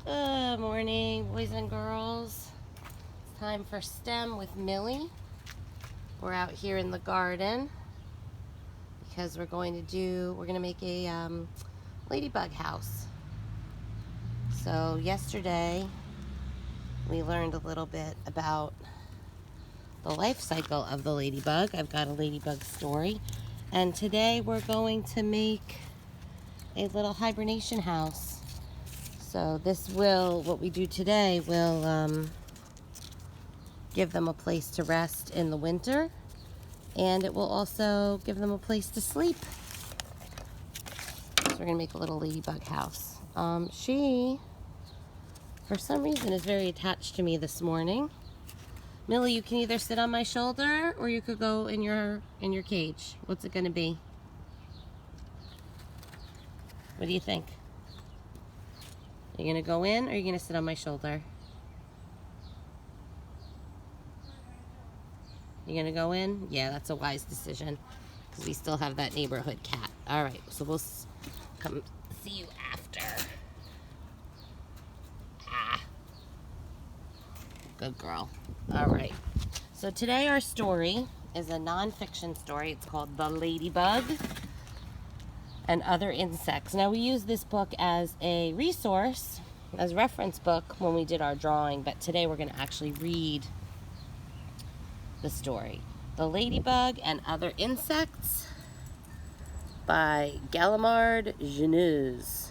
Good morning, boys and girls. It's time for STEM with Millie. We're out here in the garden because we're going to make a ladybug house. So yesterday we learned a little bit about the life cycle of the ladybug. I've got a ladybug story, and today we're going to make a little hibernation house. So what we do today will give them a place to rest in the winter, and it will also give them a place to sleep. So we're gonna make a little ladybug house. She, for some reason, is very attached to me this morning. Millie, you can either sit on my shoulder or you could go in your cage. What's it gonna be? What do you think? Are you gonna go in or are you gonna sit on my shoulder? You're gonna go in? Yeah, that's a wise decision because we still have that neighborhood cat. All right, so we'll come see you after. Good girl. All right, so today our story is a non-fiction story. It's called The Ladybug and Other Insects. Now, we use this book as a resource, as reference book when we did our drawing, but today we're gonna actually read the story. The Ladybug and Other Insects by Gallimard Genuse.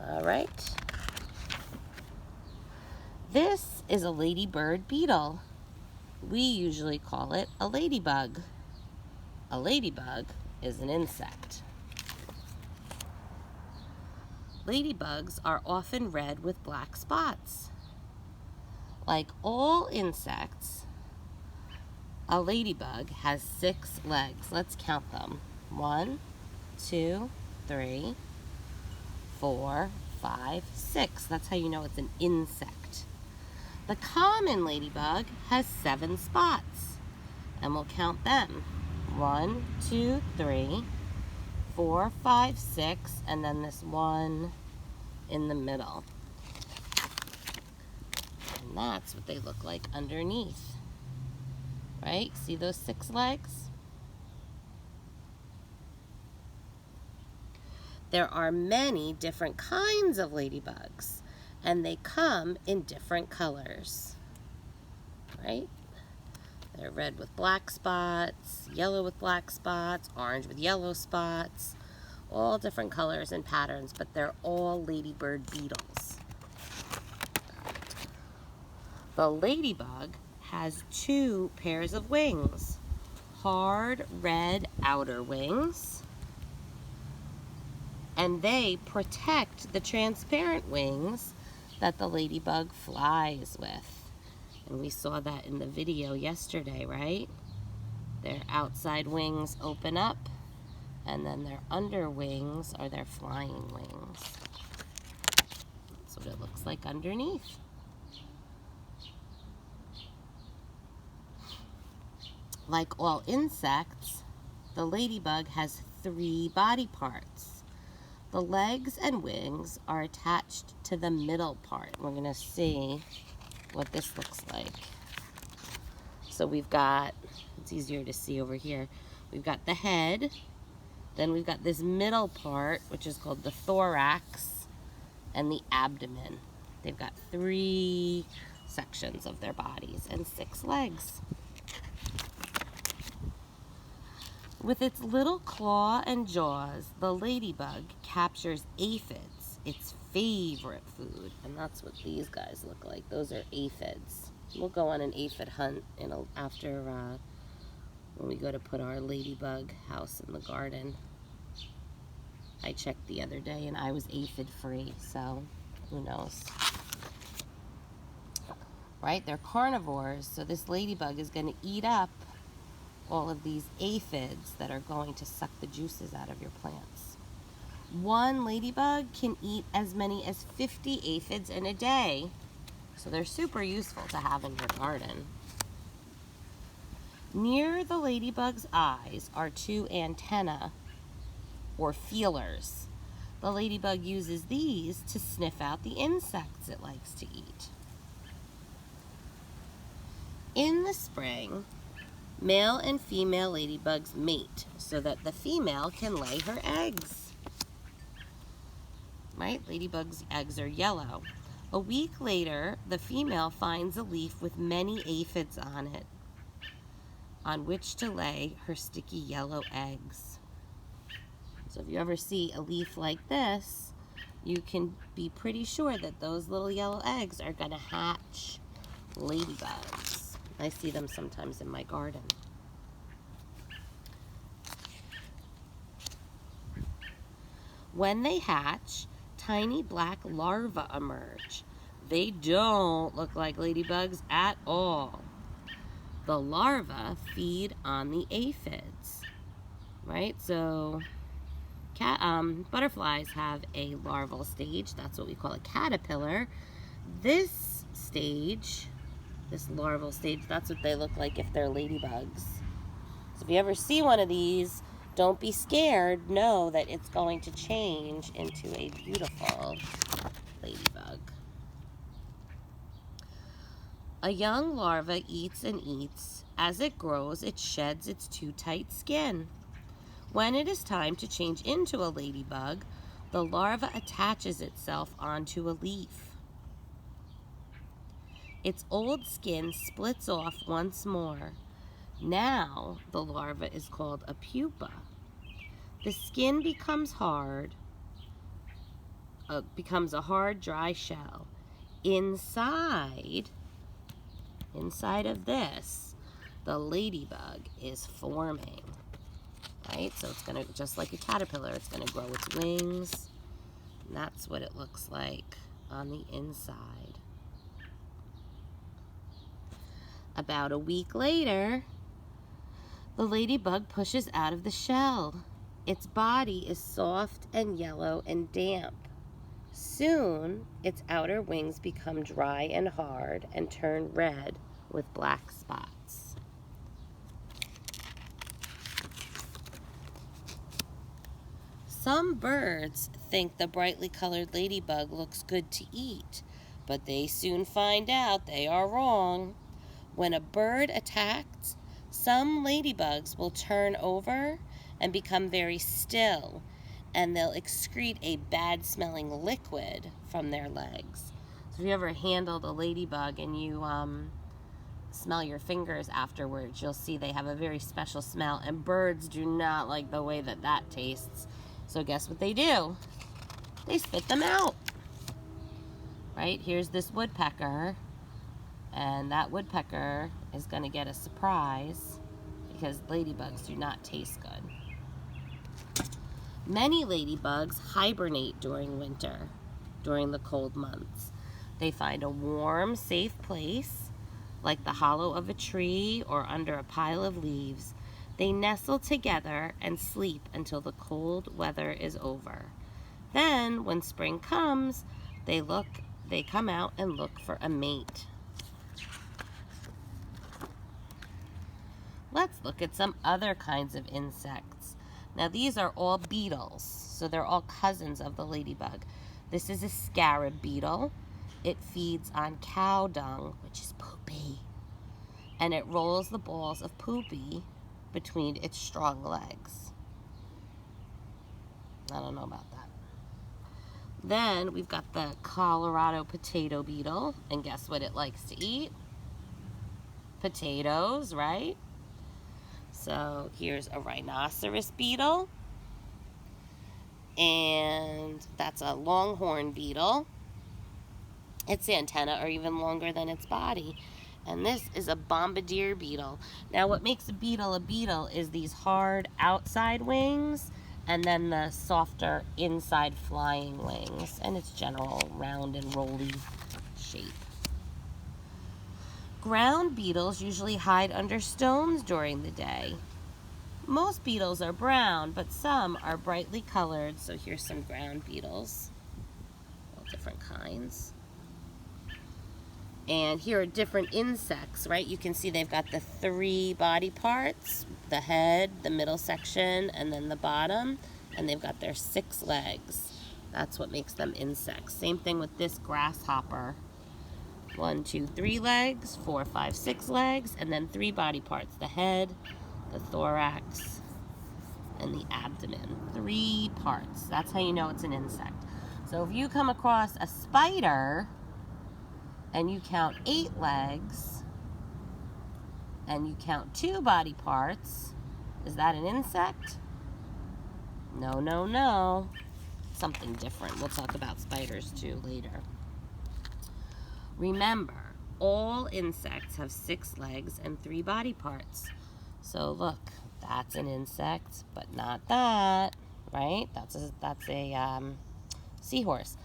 All right. This is a ladybird beetle. We usually call it a ladybug. A ladybug is an insect. Ladybugs are often red with black spots. Like all insects, a ladybug has 6 legs. Let's count them. 1, 2, 3, 4, 5, 6. That's how you know it's an insect. The common ladybug has 7 spots, and we'll count them. 1, 2, 3, 4, 5, 6, and then this one in the middle. And that's what they look like underneath. Right? See those 6 legs? There are many different kinds of ladybugs, and they come in different colors. Right? They're red with black spots, yellow with black spots, orange with yellow spots, all different colors and patterns, but they're all ladybird beetles. The ladybug has 2 pairs of wings, hard red outer wings, and they protect the transparent wings that the ladybug flies with. And we saw that in the video yesterday, right? Their outside wings open up, and then their under wings are their flying wings. That's what it looks like underneath. Like all insects, the ladybug has 3 body parts. The legs and wings are attached to the middle part. We're gonna see what this looks like. So we've got, it's easier to see over here, we've got the head, then we've got this middle part, which is called the thorax, and the abdomen. They've got 3 sections of their bodies and 6 legs. With its little claw and jaws, the ladybug captures aphids, its favorite food. And that's what these guys look like. Those are aphids. We'll go on an aphid hunt after when we go to put our ladybug house in the garden. I checked the other day and I was aphid free, so who knows. Right? They're carnivores, so this ladybug is going to eat up all of these aphids that are going to suck the juices out of your plants. One ladybug can eat as many as 50 aphids in a day, so they're super useful to have in your garden. Near the ladybug's eyes are 2 antennae, or feelers. The ladybug uses these to sniff out the insects it likes to eat. In the spring, male and female ladybugs mate so that the female can lay her eggs. Right? Ladybug's eggs are yellow. A week later, the female finds a leaf with many aphids on it, on which to lay her sticky yellow eggs. So if you ever see a leaf like this, you can be pretty sure that those little yellow eggs are going to hatch ladybugs. I see them sometimes in my garden. When they hatch, tiny black larvae emerge. They don't look like ladybugs at all. The larvae feed on the aphids, right? So butterflies have a larval stage. That's what we call a caterpillar. This stage, this larval stage, that's what they look like if they're ladybugs. So if you ever see one of these, don't be scared. Know that it's going to change into a beautiful ladybug. A young larva eats and eats. As it grows, it sheds its too tight skin. When it is time to change into a ladybug, the larva attaches itself onto a leaf. Its old skin splits off once more. Now the larva is called a pupa. The skin becomes hard, becomes a hard, dry shell. Inside of this, the ladybug is forming. Right? So it's going to, just like a caterpillar, it's going to grow its wings. And that's what it looks like on the inside. About a week later, the ladybug pushes out of the shell. Its body is soft and yellow and damp. Soon, its outer wings become dry and hard and turn red with black spots. Some birds think the brightly colored ladybug looks good to eat, but they soon find out they are wrong. When a bird attacks, some ladybugs will turn over and become very still, and they'll excrete a bad-smelling liquid from their legs. So if you ever handled a ladybug and you smell your fingers afterwards, you'll see they have a very special smell, and birds do not like the way that that tastes. So guess what they do? They spit them out. Right? Here's this woodpecker, and that woodpecker is going to get a surprise because ladybugs do not taste good. Many ladybugs hibernate during winter, during the cold months. They find a warm, safe place, like the hollow of a tree or under a pile of leaves. They nestle together and sleep until the cold weather is over. Then, when spring comes, they come out and look for a mate. Let's look at some other kinds of insects. Now these are all beetles, so they're all cousins of the ladybug. This is a scarab beetle. It feeds on cow dung, which is poopy, and it rolls the balls of poopy between its strong legs. I don't know about that. Then we've got the Colorado potato beetle, and guess what it likes to eat? Potatoes, right? So here's a rhinoceros beetle, and that's a longhorn beetle. Its antennae are even longer than its body. And this is a bombardier beetle. Now what makes a beetle is these hard outside wings and then the softer inside flying wings, and its general round and rolly shape. Ground beetles usually hide under stones during the day. Most beetles are brown, but some are brightly colored. So here's some ground beetles, all different kinds. And here are different insects, right? You can see they've got the 3 body parts, the head, the middle section, and then the bottom. And they've got their 6 legs. That's what makes them insects. Same thing with this grasshopper. 1, 2, 3 legs, 4, 5, 6 legs, and then 3 body parts. The head, the thorax, and the abdomen. 3 parts. That's how you know it's an insect. So if you come across a spider and you count 8 legs and you count 2 body parts, is that an insect? No, no, no. Something different. We'll talk about spiders too later. Remember, all insects have 6 legs and 3 body parts. So look, that's an insect, but not that, right? That's a seahorse.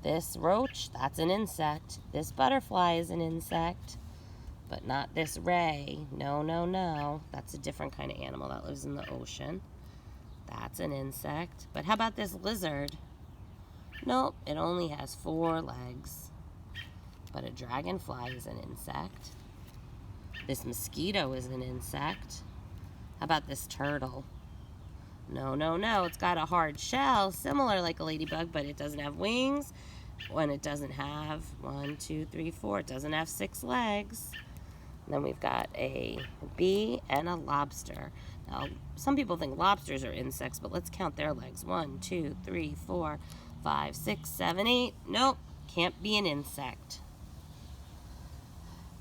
This roach, that's an insect. This butterfly is an insect, but not this ray. No, no, no. That's a different kind of animal that lives in the ocean. That's an insect. But how about this lizard? Nope, it only has 4 legs. But a dragonfly is an insect. This mosquito is an insect. How about this turtle? No, no, no. It's got a hard shell, similar like a ladybug, but it doesn't have wings. And it doesn't have 1, 2, 3, 4. It doesn't have 6 legs. And then we've got a bee and a lobster. Now, some people think lobsters are insects, but let's count their legs. 1, 2, 3, 4, 5, 6, 7, 8. Nope, can't be an insect.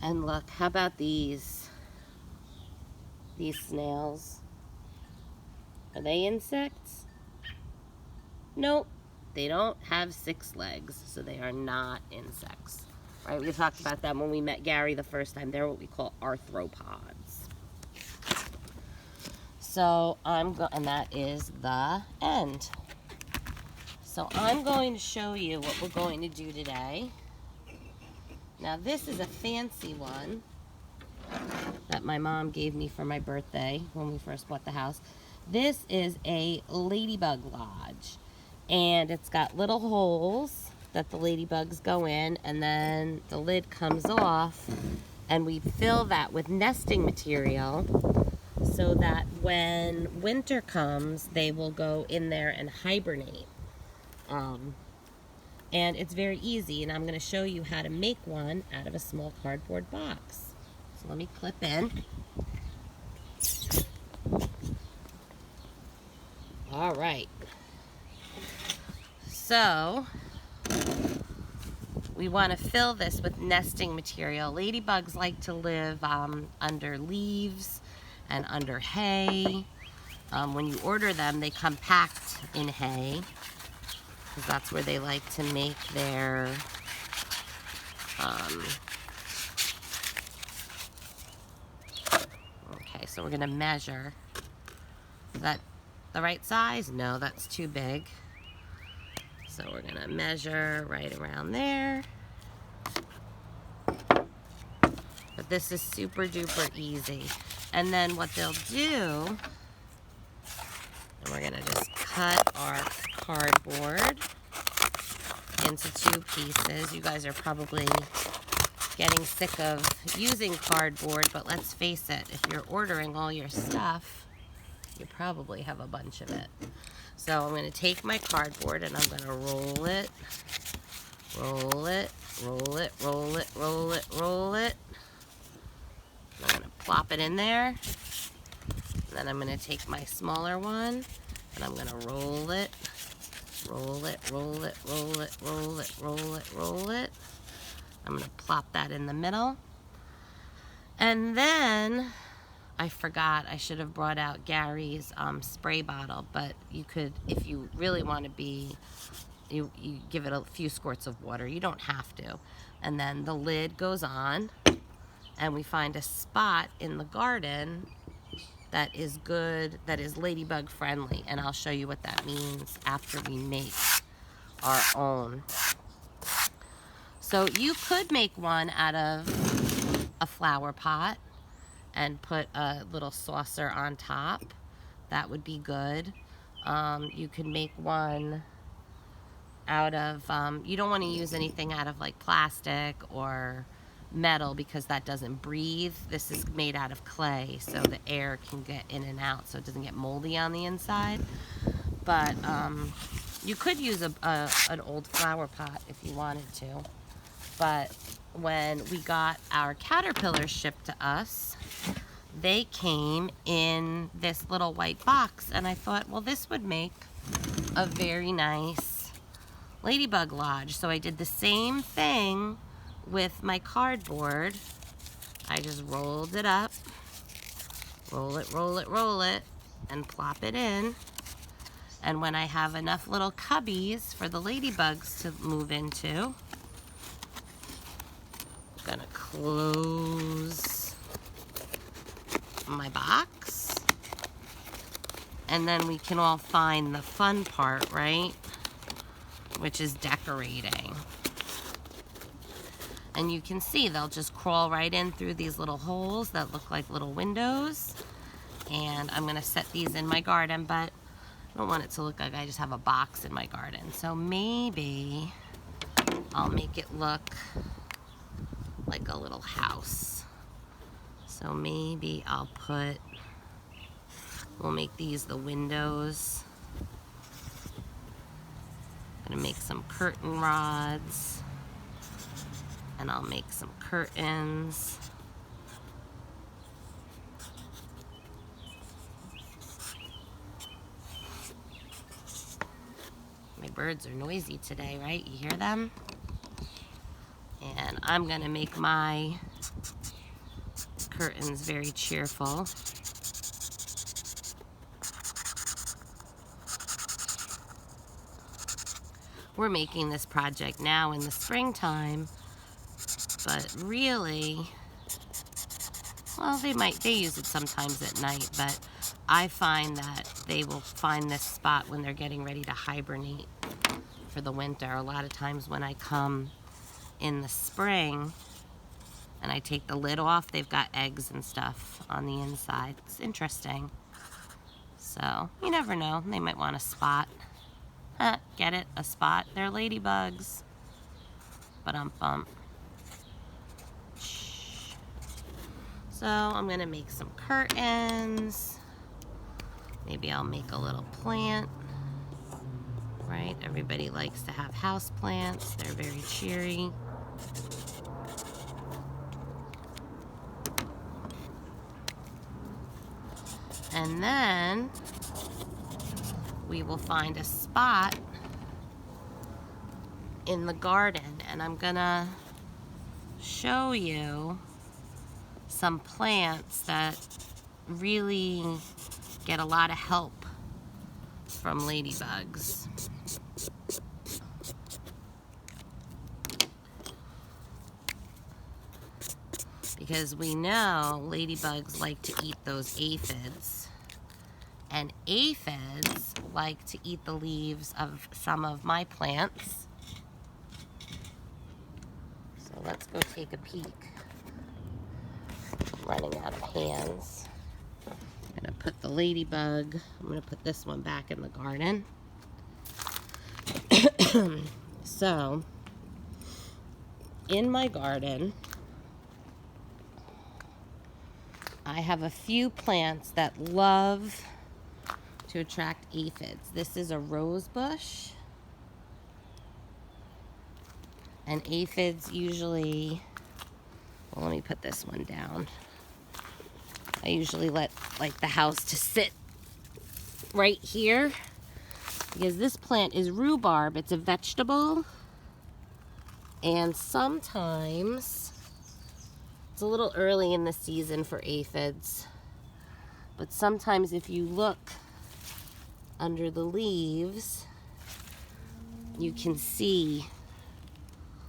And look, how about these snails? Are they insects? Nope, they don't have 6 legs, so they are not insects. Right, we talked about that when we met Gary the first time. They're what we call arthropods. So and that is the end. So I'm going to show you what we're going to do today. Now this is a fancy one that my mom gave me for my birthday when we first bought the house. This is a ladybug lodge, and it's got little holes that the ladybugs go in, and then the lid comes off, and we fill that with nesting material so that when winter comes, they will go in there and hibernate. And it's very easy, and I'm going to show you how to make one out of a small cardboard box. So let me clip in. All right. So we want to fill this with nesting material. Ladybugs like to live under leaves and under hay. When you order them, they come packed in hay, because that's where they like to make their okay, so we're going to measure. Is that the right size? No, that's too big. So we're going to measure right around there. But this is super duper easy. And then what they'll do, and we're going to just cut our cardboard into 2 pieces. You guys are probably getting sick of using cardboard, but let's face it, if you're ordering all your stuff, you probably have a bunch of it. So I'm going to take my cardboard and I'm going to roll it, roll it, roll it, roll it, roll it, roll it. I'm going to plop it in there. And then I'm going to take my smaller one and I'm going to roll it, roll it, roll it, roll it, roll it, roll it, roll it. I'm going to plop that in the middle. And then I forgot, I should have brought out Gary's spray bottle, but you could, if you really want to be, you give it a few squirts of water. You don't have to. And then the lid goes on, and we find a spot in the garden that is good, that is ladybug friendly, and I'll show you what that means after we make our own. So you could make one out of a flower pot and put a little saucer on top. That would be good. You could make one out of, you don't want to use anything out of like plastic or metal because that doesn't breathe. This is made out of clay, so the air can get in and out so it doesn't get moldy on the inside. But You could use an old flower pot if you wanted to, but when we got our caterpillars shipped to us, they came in this little white box, and I thought, well, this would make a very nice ladybug lodge. So I did the same thing with my cardboard. I just rolled it up, roll it, roll it, roll it, and plop it in. And when I have enough little cubbies for the ladybugs to move into, I'm gonna close my box. And then we can all find the fun part, right? Which is decorating. And you can see they'll just crawl right in through these little holes that look like little windows. And I'm gonna set these in my garden, but I don't want it to look like I just have a box in my garden. So maybe I'll make it look like a little house. So maybe we'll make these the windows. I'm gonna make some curtain rods, and I'll make some curtains. My birds are noisy today, right? You hear them? And I'm gonna make my curtains very cheerful. We're making this project now in the springtime, but really, well, they use it sometimes at night, but I find that they will find this spot when they're getting ready to hibernate for the winter. A lot of times when I come in the spring and I take the lid off, they've got eggs and stuff on the inside. It's interesting. So, you never know. They might want a spot. Get it? A spot? They're ladybugs. Ba-dum-bum. So I'm gonna make some curtains. Maybe I'll make a little plant. Right? Everybody likes to have house plants. They're very cheery. And then we will find a spot in the garden, and I'm gonna show you some plants that really get a lot of help from ladybugs. Because we know ladybugs like to eat those aphids, and aphids like to eat the leaves of some of my plants. So let's go take a peek. I'm running out of hands. I'm gonna put the ladybug, I'm gonna put this one back in the garden. So, in my garden, I have a few plants that love to attract aphids. This is a rose bush. And aphids usually, well, let me put this one down. I usually let the house to sit right here because this plant is rhubarb. It's a vegetable, and sometimes it's a little early in the season for aphids, but sometimes if you look under the leaves, you can see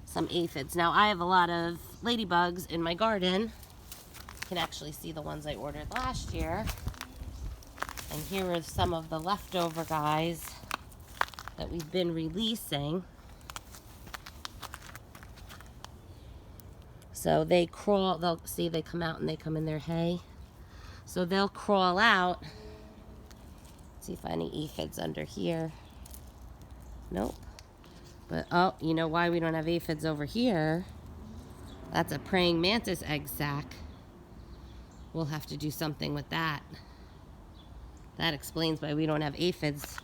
some aphids. Now, I have a lot of ladybugs in my garden. You can actually see the ones I ordered last year. And here are some of the leftover guys that we've been releasing. So they crawl, they come out and they come in their hay. So they'll crawl out. Let's see if any aphids under here. Nope. But, oh, you know why we don't have aphids over here? That's a praying mantis egg sac. We'll have to do something with that. That explains why we don't have aphids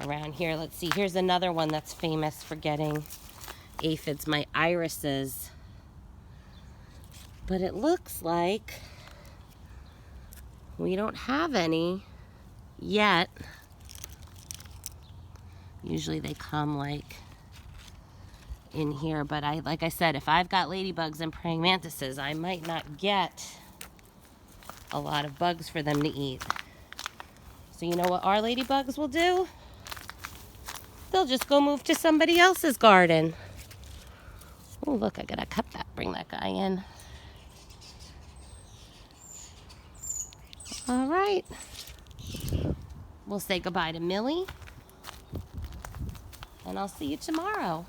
around here. Let's see, here's another one that's famous for getting aphids, my irises. But it looks like we don't have any yet. Usually they come like in here, but like I said, if I've got ladybugs and praying mantises, I might not get a lot of bugs for them to eat. So you know what our ladybugs will do? They'll just go move to somebody else's garden. Oh, look, I gotta cut that, bring that guy in. All right. We'll say goodbye to Millie, and I'll see you tomorrow.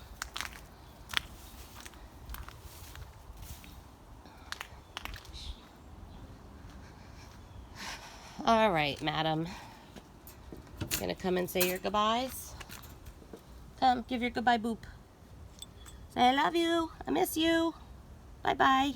All right, madam. Gonna come and say your goodbyes? Come, give your goodbye boop. Say I love you, I miss you. Bye-bye.